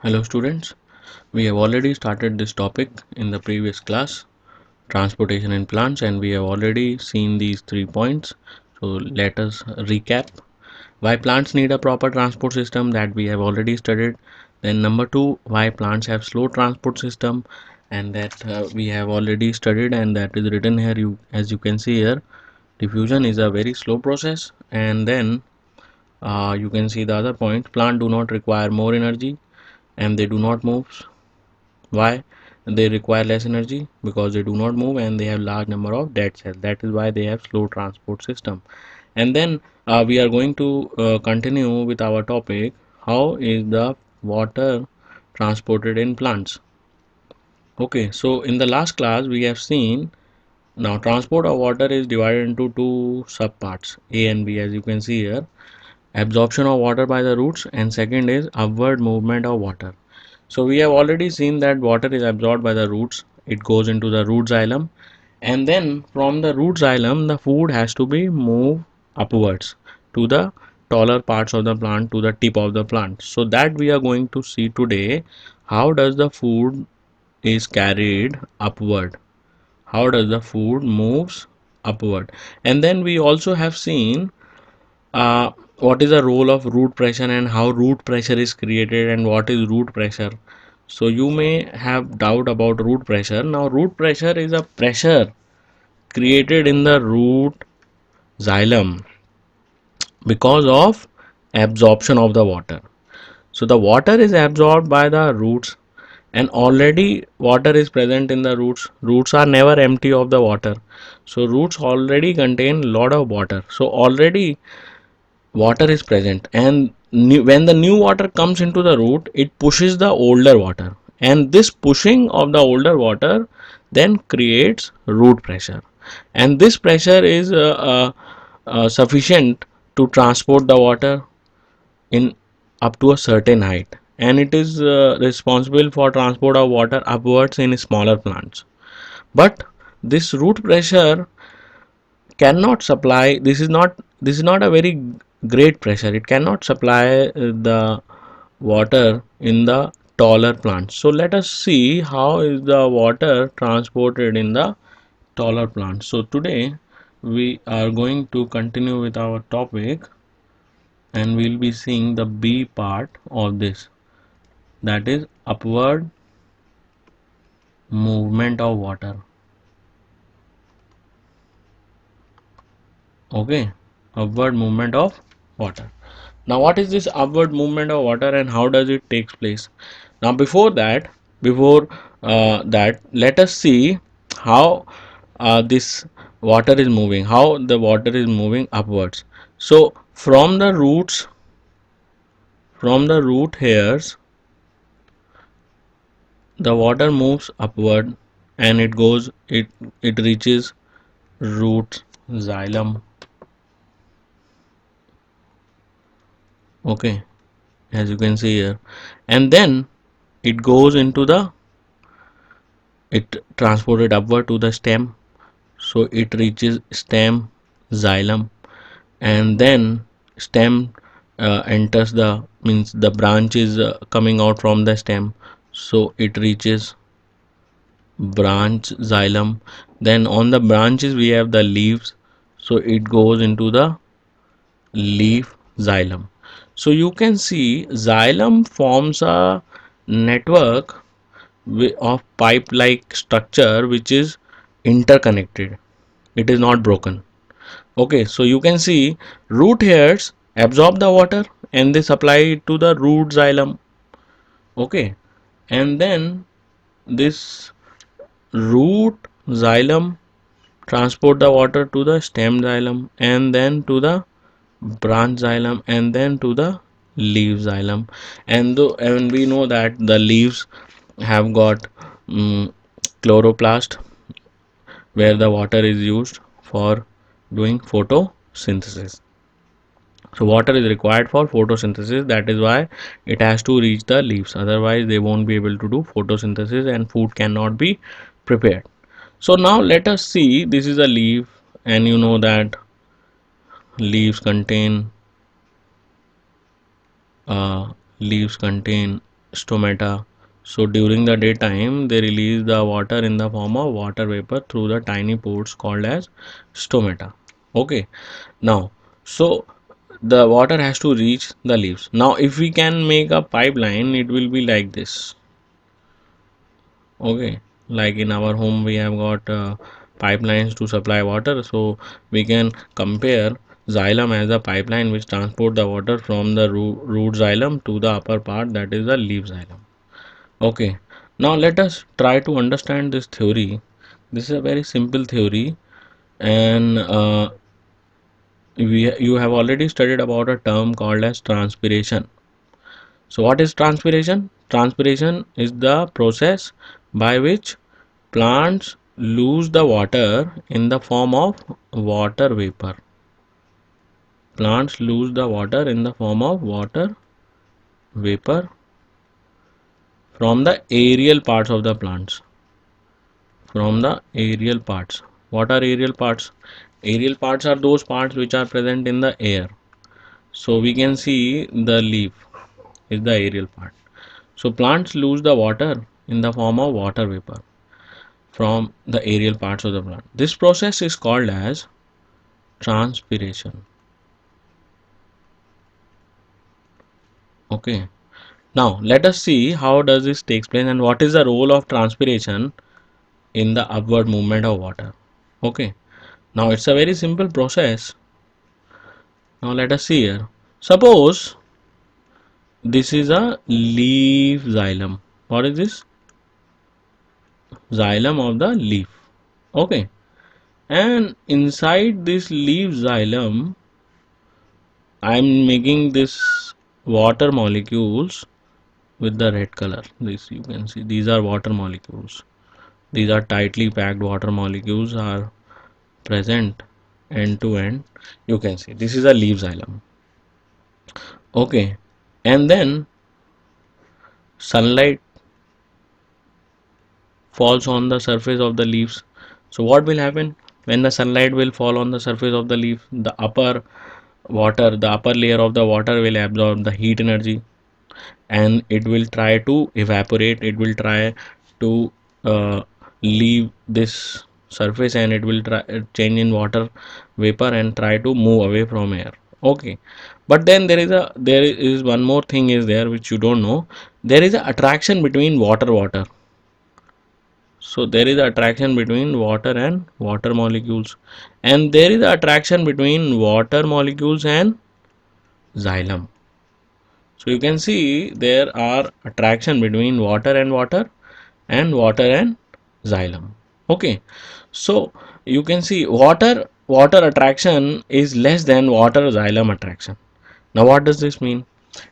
Hello students, we have already started this topic in the previous class, transportation in plants, and we have already seen these 3 points. So let us recap. Why plants need a proper transport system, that we have already studied. Then number 2, why plants have slow transport system, and that we have already studied, and that is written here. As you can see here, diffusion is a very slow process. And then you can see the other point, plant do not require more energy and they do not move. Why? They require less energy because they do not move and they have large number of dead cells. That is why they have slow transport system. And then we are going to continue with our topic, how is the water transported in plants. Okay, so in the last class we have seen, now transport of water is divided into two subparts, A and B, as you can see here. Absorption of water by the roots, and second is upward movement of water. So we have already seen that water is absorbed by the roots. It goes into the root xylem, and then from the root xylem the food has to be moved upwards to the taller parts of the plant, to the tip of the plant. So that we are going to see today, how does the food is carried upward, how does the food moves upward. And then we also have seen what is the role of root pressure and how root pressure is created and what is root pressure. So you may have doubt about root pressure. Now root pressure is a pressure created in the root xylem because of absorption of the water. So the water is absorbed by the roots, and already water is present in the roots. Roots are never empty of the water. So roots already contain lot of water. So already water is present, and when the new water comes into the root, it pushes the older water, and this pushing of the older water then creates root pressure, and this pressure is sufficient to transport the water in up to a certain height, and it is responsible for transport of water upwards in smaller plants. But this root pressure cannot supply, this is not a very great pressure. It cannot supply the water in the taller plants. So let us see how is the water transported in the taller plants. So today we are going to continue with our topic, and we'll be seeing the B part of this, that is upward movement of water. Okay, upward movement of water. Now what is this upward movement of water and how does it takes place? Now before that, let us see how this water is moving, how the water is moving upwards. So from the root hairs, the water moves upward, and it reaches root xylem. Okay, as you can see here, and then it goes into the, it transported upward to the stem, so it reaches stem xylem, and then stem enters the, means the branch is coming out from the stem, so it reaches branch xylem. Then on the branches we have the leaves, so it goes into the leaf xylem. So you can see xylem forms a network of pipe like structure which is interconnected, it is not broken. Okay, so you can see root hairs absorb the water and they supply it to the root xylem. Okay, and then this root xylem transport the water to the stem xylem, and then to the branch xylem, and then to the leaf xylem. And we know that the leaves have got chloroplast, where the water is used for doing photosynthesis. So water is required for photosynthesis, that is why it has to reach the leaves, otherwise they won't be able to do photosynthesis and food cannot be prepared. So now let us see, this is a leaf, and you know that leaves contain uh, leaves contain stomata. So during the daytime, they release the water in the form of water vapor through the tiny pores called as stomata. Okay. Now, so the water has to reach the leaves. Now, if we can make a pipeline, it will be like this. Okay, like in our home, we have got pipelines to supply water. So we can compare xylem as a pipeline which transport the water from the root xylem to the upper part, that is the leaf xylem. Okay, now let us try to understand this theory. This is a very simple theory, and you have already studied about a term called as transpiration. So what is transpiration? Transpiration is the process by which plants lose the water in the form of water vapor. Plants lose the water in the form of water vapor from the aerial parts of the plants. From the aerial parts. What are aerial parts? Aerial parts are those parts which are present in the air. So we can see the leaf is the aerial part. So plants lose the water in the form of water vapor from the aerial parts of the plant. This process is called as transpiration. Okay. Now let us see how does this takes place and what is the role of transpiration in the upward movement of water. Okay. Now it's a very simple process. Now let us see here. Suppose this is a leaf xylem. What is this? Xylem of the leaf. Okay. And inside this leaf xylem, I am making this water molecules with the red color. This you can see. These are water molecules. These are tightly packed water molecules are present end to end. You can see this is a leaf xylem. Okay. And then sunlight falls on the surface of the leaves. So what will happen when the sunlight will fall on the surface of the leaf? The upper layer of the water will absorb the heat energy and it will try to evaporate. It will try to leave this surface and it will try change in water vapor and try to move away from air. Okay, but then there is one more thing is there which you don't know. There is a attraction between water. So there is attraction between water and water molecules, and there is attraction between water molecules and xylem. So you can see there are attraction between water and water and xylem. Okay, so you can see water attraction is less than water xylem attraction. Now what does this mean?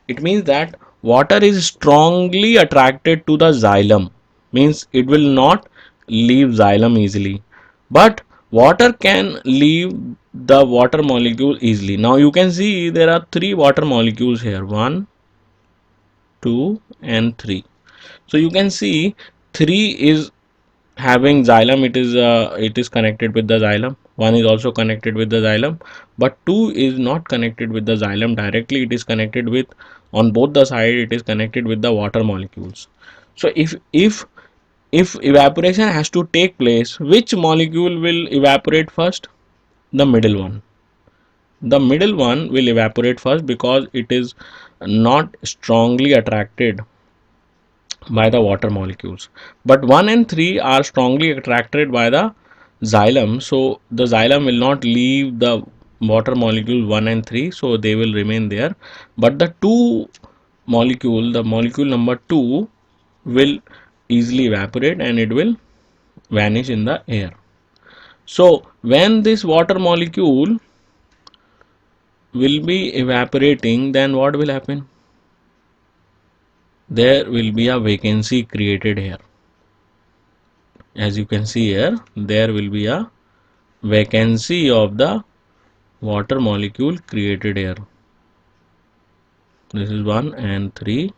It means that water is strongly attracted to the xylem, means it will not leave xylem easily, but water can leave the water molecule easily. Now you can see there are three water molecules here, 1, 2 and 3. So you can see 3 is having xylem, it is connected with the xylem. 1 is also connected with the xylem, but 2 is not connected with the xylem directly. It is connected with, on both the side it is connected with the water molecules. So if evaporation has to take place, which molecule will evaporate first? The middle one. The middle one will evaporate first because it is not strongly attracted by the water molecules, but 1 and 3 are strongly attracted by the xylem. So the xylem will not leave the water molecule 1 and 3, so they will remain there, but the molecule number 2 will easily evaporate and it will vanish in the air. So when this water molecule will be evaporating, then what will happen? There will be a vacancy created here. As you can see here, there will be a vacancy of the water molecule created here. This is 1 and 3.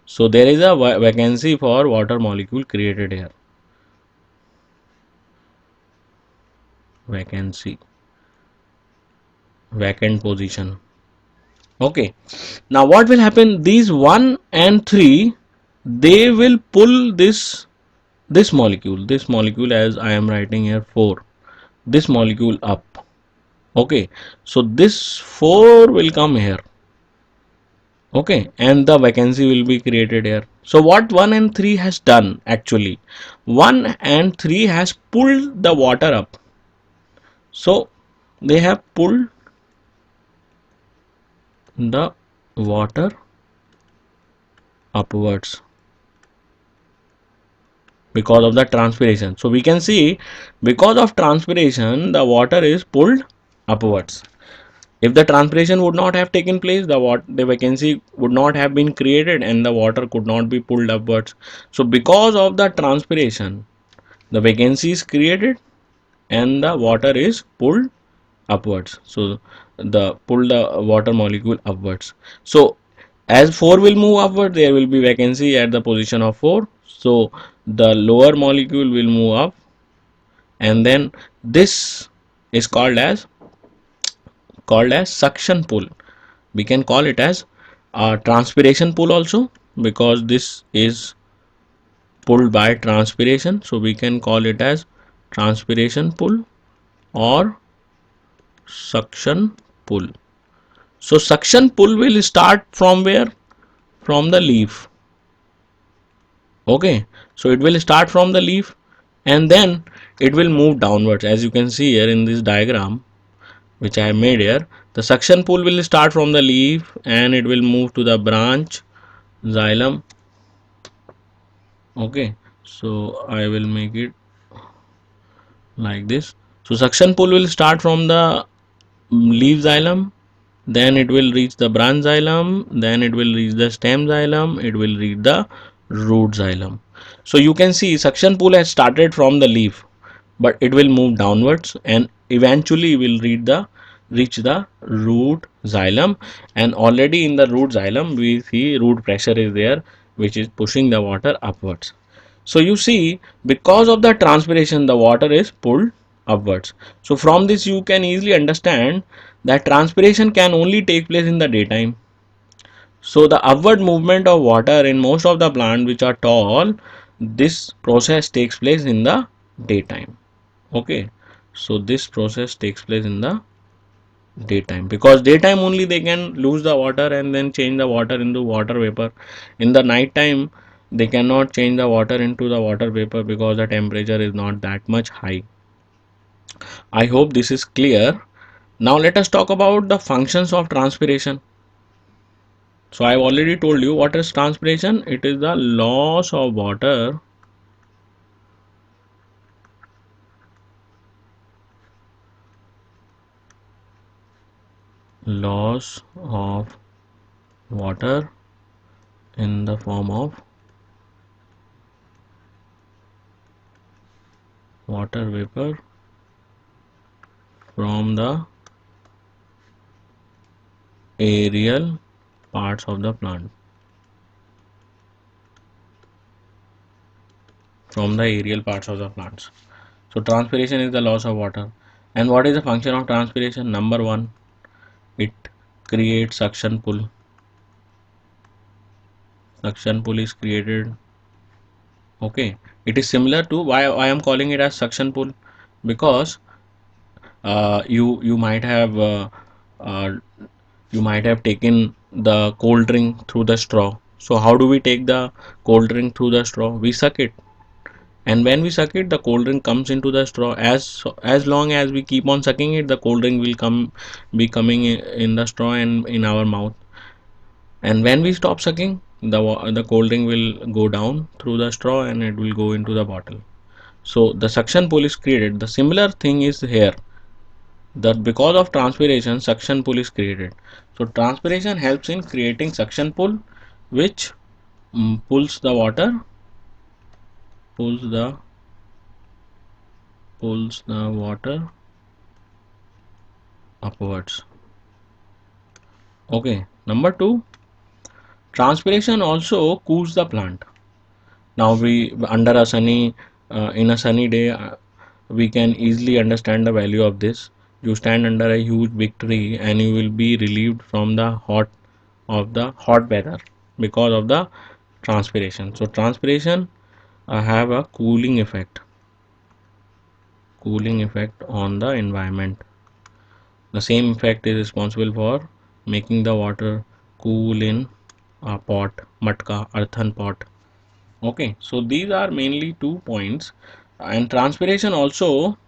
So there is a vacancy for water molecule created here. Vacancy, vacant position. Okay, now what will happen? These 1 and 3 they will pull this molecule as I am writing here 4, this molecule up. Okay, so this 4 will come here. Okay, and the vacancy will be created here. So what 1 and 3 has done actually, 1 and 3 has pulled the water up. So they have pulled the water upwards because of the transpiration. So we can see, because of transpiration the water is pulled upwards. If the transpiration would not have taken place, the vacancy would not have been created and the water could not be pulled upwards. So because of the transpiration, the vacancy is created and the water is pulled upwards. So the pull the water molecule upwards. So as 4 will move upward, there will be vacancy at the position of 4. So the lower molecule will move up, and then this is called as suction pull. We can call it as a transpiration pull also, because this is pulled by transpiration. So we can call it as transpiration pull or suction pull. So suction pull will start from where? From the leaf. Okay, so it will start from the leaf and then it will move downwards. As you can see here in this diagram which I have made here, the suction pull will start from the leaf and it will move to the branch, xylem. Okay, so I will make it like this. So suction pull will start from the leaf xylem, then it will reach the branch xylem, then it will reach the stem xylem, it will reach the root xylem. So you can see suction pull has started from the leaf, but it will move downwards and eventually will reach the root xylem, and already in the root xylem we see root pressure is there, which is pushing the water upwards. So you see, because of the transpiration the water is pulled upwards. So from this you can easily understand that transpiration can only take place in the daytime. So the upward movement of water in most of the plants which are tall, this process takes place in the daytime. Okay, so this process takes place in the daytime, because daytime only they can lose the water and then change the water into water vapor. In the night time they cannot change the water into the water vapor because the temperature is not that much high. I hope this is clear. Now let us talk about the functions of transpiration. So I have already told you what is transpiration. It is the loss of water loss of water in the form of water vapor from the aerial parts of the plant. From the aerial parts of the plants. So transpiration is the loss of water. And what is the function of transpiration? Number one, it creates suction pull. Suction pull is created. Okay, it is similar to why I am calling it as suction pull, because you might have uh, you might have taken the cold drink through the straw. So how do we take the cold drink through the straw? We suck it, and when we suck it the cold drink comes into the straw. As long as we keep on sucking it, the cold drink will be coming in the straw and in our mouth, and when we stop sucking, the cold drink will go down through the straw and it will go into the bottle. So the suction pull is created. The similar thing is here, that because of transpiration suction pull is created. So transpiration helps in creating suction pull, which pulls the water pulls the water upwards. Okay, number 2, transpiration also cools the plant. Now we under a sunny in a sunny day, we can easily understand the value of this. You stand under a huge big tree and you will be relieved from the hot weather because of the transpiration. So transpiration have a cooling effect on the environment. The same effect is responsible for making the water cool in a pot, matka, earthen pot. Okay, so these are mainly 2 points, and transpiration also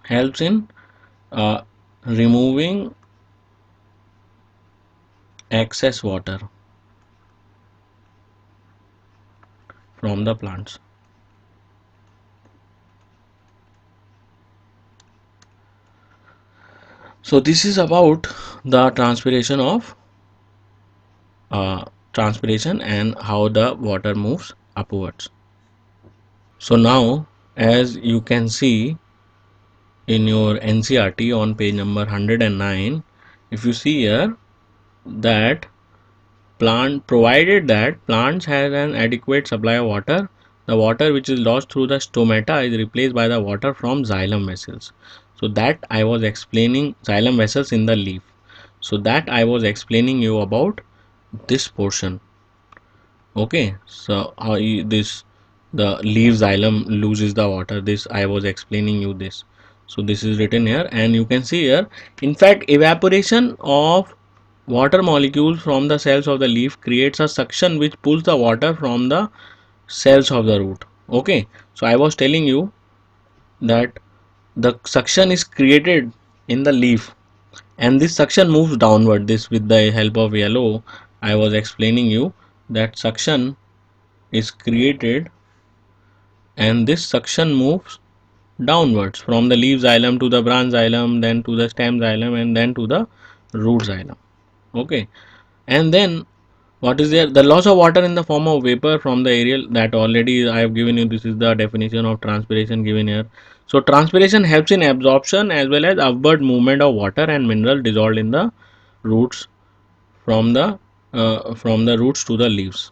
helps in uh, removing excess water from the plants. So this is about the uh, transpiration and how the water moves upwards. So now, as you can see in your NCRT on page number 109, if you see here that provided that plants have an adequate supply of water, the water which is lost through the stomata is replaced by the water from xylem vessels. So that I was explaining xylem vessels in the leaf. So that I was explaining you about this portion. Okay, so how this the leaf xylem loses the water. This I was explaining you this. So this is written here, and you can see here. In fact, evaporation of water molecules from the cells of the leaf creates a suction which pulls the water from the cells of the root. Okay, so I was telling you that the suction is created in the leaf, and this suction moves downward. This, with the help of yellow, I was explaining you that suction is created, and this suction moves downwards from the leaf xylem to the branch xylem, then to the stem xylem, and then to the root xylem. Okay, and then what is there? The loss of water in the form of vapor from the aerial, that already I have given you. This is the definition of transpiration given here. So transpiration helps in absorption as well as upward movement of water and mineral dissolved in the roots from the roots to the leaves.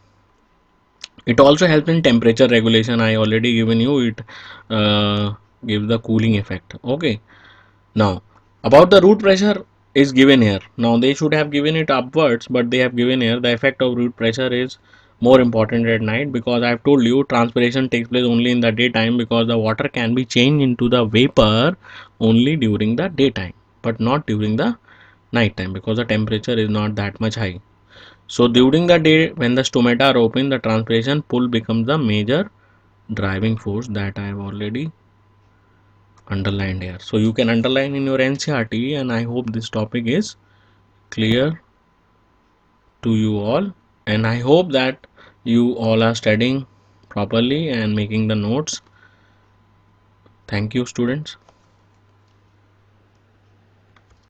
It also helps in temperature regulation. I already given you it gives the cooling effect. Okay, now about the root pressure is given here. Now they should have given it upwards, but they have given here the effect of root pressure is more important at night, because I have told you transpiration takes place only in the daytime, because the water can be changed into the vapor only during the daytime, but not during the night time, because the temperature is not that much high. So during the day when the stomata are open, the transpiration pull becomes the major driving force that I have already underlined here. So you can underline in your NCRT, and I hope this topic is clear to you all, and I hope that you all are studying properly and making the notes. Thank you, students.